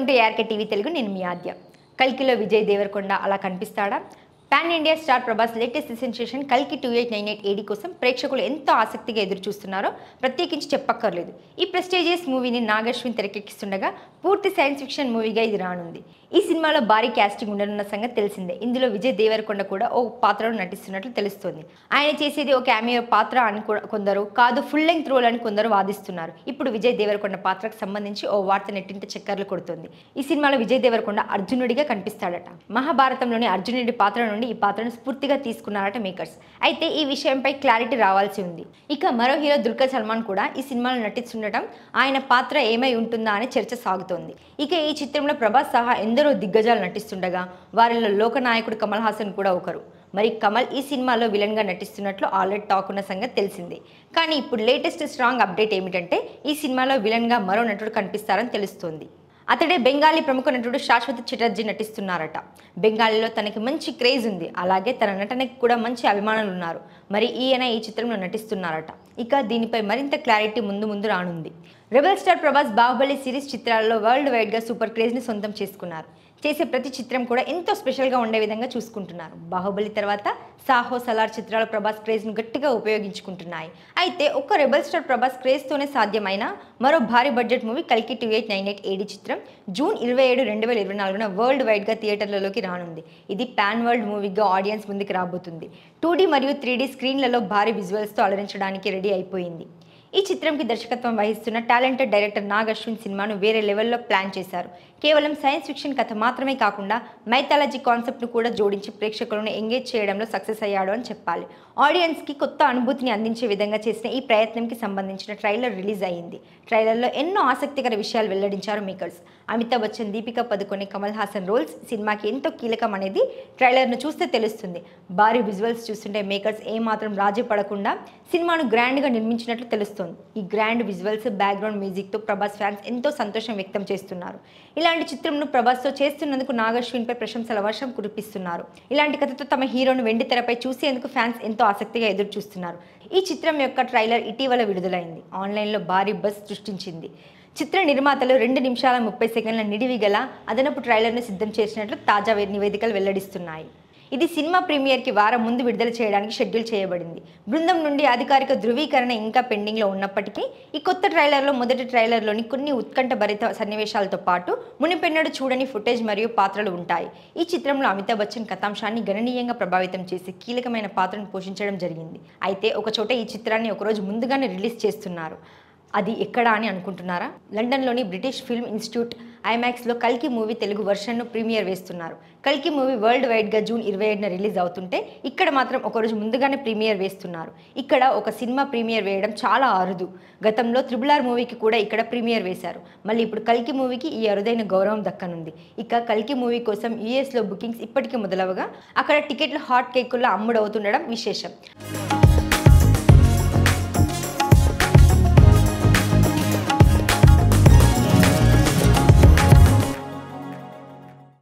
Welcome to ARK TV Telugu. నేను మీ ఆద్య. కల్కిలో విజయ్ దేవరకొండ అలా కనిపిస్తాడా? Pan India star Prabhas latest sensation కల్కి 2898 AD కోసం ప్రేక్షకులు ఎంతో ఆసక్తిగా ఎదురు చూస్తున్నారో ప్రత్యేకించి చెప్పక్కర్లేదు. ఈ ప్రెస్టీజియస్ మూవీని నాగశ్విన్ తెరకెక్కిస్తుండగా పూర్తి సైన్స్ ఫిక్షన్ మూవీగా ఇది రానుంది. ఈ సినిమాలో భారీ కాస్టింగ్ ఉండనున్న సంగతి తెలిసిందే. ఇందులో విజయ్ దేవరకొండ కూడా ఓ పాత్రలో నటిస్తున్నట్లు తెలుస్తోంది. ఆయన చేసేది ఒక క్యామియో పాత్ర అని కొందరు, కాదు ఫుల్ లెంగ్త్ రోల్ అని కొందరు వాదిస్తున్నారు. ఇప్పుడు విజయ్ దేవరకొండ పాత్రకు సంబంధించి ఓ వార్త నెట్టింట చక్కర్లు కొడుతోంది. ఈ సినిమాలో విజయ్ దేవరకొండ అర్జునుడిగా కనిపిస్తాడట. మహాభారతంలోని అర్జునుడి పాత్ర నుండి ఈ పాత్రను స్ఫూర్తిగా తీసుకున్నారట మేకర్స్. అయితే ఈ విషయంపై క్లారిటీ రావాల్సి ఉంది. ఇక మరో హీరో దుల్కర్ సల్మాన్ కూడా ఈ సినిమాలో నటిస్తుండటం, ఆయన పాత్ర ఏమై ఉంటుందా అనే చర్చ సాగుతోంది. ఇక ఈ చిత్రంలో ప్రభాస్ సహా ఎందరో దిగ్గజాలు నటిస్తుండగా వారిలో లోకనాయకుడు కమల్ హాసన్ కూడా ఒకరు. మరి కమల్ ఈ సినిమాలో విలన్గా నటిస్తున్నట్లు ఆల్రెడీ టాక్ ఉన్న సంగతి తెలిసిందే. కానీ ఇప్పుడు లేటెస్ట్ స్ట్రాంగ్ అప్డేట్ ఏమిటంటే ఈ సినిమాలో విలన్గా మరో నటుడు కనిపిస్తారని తెలుస్తోంది. అతడే బెంగాలీ ప్రముఖ నటుడు శాశ్వత్ చటర్జీ నటిస్తున్నారట. బెంగాలీలో తనకి మంచి క్రేజ్ ఉంది, అలాగే తన నటనకి కూడా మంచి అభిమానులు ఉన్నారు. మరి ఈయన ఈ చిత్రంలో నటిస్తున్నారట. ఇక దీనిపై మరింత క్లారిటీ ముందు రానుంది. Rebel star Prabhas Baahubali series చిత్రాలలో వరల్డ్ వైడ్గా సూపర్ క్రేజ్ని సొంతం చేసుకున్నారు. చేసే ప్రతి చిత్రం కూడా ఎంతో స్పెషల్గా ఉండే విధంగా చూసుకుంటున్నారు. బాహుబలి తర్వాత సాహో, సలార్ చిత్రాలు ప్రభాస్ క్రేజ్ను గట్టిగా ఉపయోగించుకుంటున్నాయి. అయితే ఒక్క రెబల్ స్టార్ ప్రభాస్ క్రేజ్తోనే సాధ్యమైన మరో భారీ బడ్జెట్ మూవీ కల్కి 2898 AD చిత్రం జూన్ 27, 2024 వరల్డ్ వైడ్గా థియేటర్లలోకి రానుంది. ఇది పాన్ వరల్డ్ మూవీగా ఆడియన్స్ ముందుకు రాబోతుంది. 2D మరియు 3D స్క్రీన్లలో భారీ విజువల్స్తో అలరించడానికి రెడీ అయిపోయింది. ఈ చిత్రంకి దర్శకత్వం వహిస్తున్న టాలెంటెడ్ డైరెక్టర్ నాగ్ అశ్విన్ సినిమాను వేరే లెవెల్లో ప్లాన్ చేశారు. కేవలం సైన్స్ ఫిక్షన్ కథ మాత్రమే కాకుండా మైథాలజీ కాన్సెప్ట్ను కూడా జోడించి ప్రేక్షకులను ఎంగేజ్ చేయడంలో సక్సెస్ అయ్యాడు అని చెప్పాలి. ఆడియన్స్కి కొత్త అనుభూతిని అందించే విధంగా చేసిన ఈ ప్రయత్నంకి సంబంధించిన ట్రైలర్ రిలీజ్ అయ్యింది. ట్రైలర్లో ఎన్నో ఆసక్తికర విషయాలు వెల్లడించారు మేకర్స్. అమితాబ్ బచ్చన్, దీపికా పదుకొనె, కమల్ హాసన్ రోల్స్ సినిమాకి ఎంతో కీలకం అనేది ట్రైలర్ను చూస్తే తెలుస్తుంది. భారీ విజువల్స్ చూస్తుంటే మేకర్స్ ఏమాత్రం రాజీ పడకుండా సినిమాను గ్రాండ్గా నిర్మించినట్లు తెలుస్తుంది. ఈ గ్రాండ్ విజువల్స్, బ్యాక్గ్రౌండ్ మ్యూజిక్తో ప్రభాస్ ఫ్యాన్స్ ఎంతో సంతోషం వ్యక్తం చేస్తున్నారు. ఇలాంటి చిత్రంను ప్రభాస్తో చేస్తున్నందుకు నాగ్ అశ్విన్పై ప్రశంసల వర్షం కురిపిస్తున్నారు. ఇలాంటి కథతో తమ హీరోను వెండి తెరపై చూసేందుకు ఫ్యాన్స్ ఎంతో ఆసక్తిగా ఎదురు చూస్తున్నారు. ఈ చిత్రం యొక్క ట్రైలర్ ఇటీవల విడుదలైంది. ఆన్లైన్లో భారీ బజ్ సృష్టించింది. చిత్ర నిర్మాతలు 2 నిమిషాల 30 సెకండ్ల నిడివి గల అదనపు ట్రైలర్ను సిద్ధం చేసినట్లు తాజా నివేదికలు వెల్లడిస్తున్నాయి. ఇది సినిమా ప్రీమియర్కి వారం ముందు విడుదల చేయడానికి షెడ్యూల్ చేయబడింది. బృందం నుండి అధికారిక ధృవీకరణ ఇంకా పెండింగ్లో ఉన్నప్పటికీ ఈ కొత్త ట్రైలర్లో మొదటి ట్రైలర్లోని కొన్ని ఉత్కంఠభరిత సన్నివేశాలతో పాటు మునిపెన్నడు చూడని ఫుటేజ్ మరియు పాత్రలు ఉంటాయి. ఈ చిత్రంలో అమితాబ్ బచ్చన్ కథాంశాన్ని గణనీయంగా ప్రభావితం చేసి కీలకమైన పాత్రను పోషించడం జరిగింది. అయితే ఒకచోట ఈ చిత్రాన్ని ఒకరోజు ముందుగానే రిలీజ్ చేస్తున్నారు. అది ఎక్కడా అని అనుకుంటున్నారా? లండన్లోని బ్రిటిష్ ఫిల్మ్ ఇన్స్టిట్యూట్ ఐమాక్స్లో కల్కి మూవీ తెలుగు వర్షన్ను ప్రీమియర్ వేస్తున్నారు. కల్కి మూవీ వరల్డ్ వైడ్గా జూన్ 27న రిలీజ్ అవుతుంటే ఇక్కడ మాత్రం ఒకరోజు ముందుగానే ప్రీమియర్ వేస్తున్నారు. ఇక్కడ ఒక సినిమా ప్రీమియర్ వేయడం చాలా అరుదు. గతంలో RRR మూవీకి కూడా ఇక్కడ ప్రీమియర్ వేశారు. మళ్ళీ ఇప్పుడు కల్కి మూవీకి ఈ అరుదైన గౌరవం దక్కనుంది. ఇక కల్కి మూవీ కోసం యూఎస్లో బుకింగ్స్ ఇప్పటికే మొదలవగా అక్కడ టికెట్లు హాట్ కేకుల్లో అమ్ముడవుతుండడం విశేషం.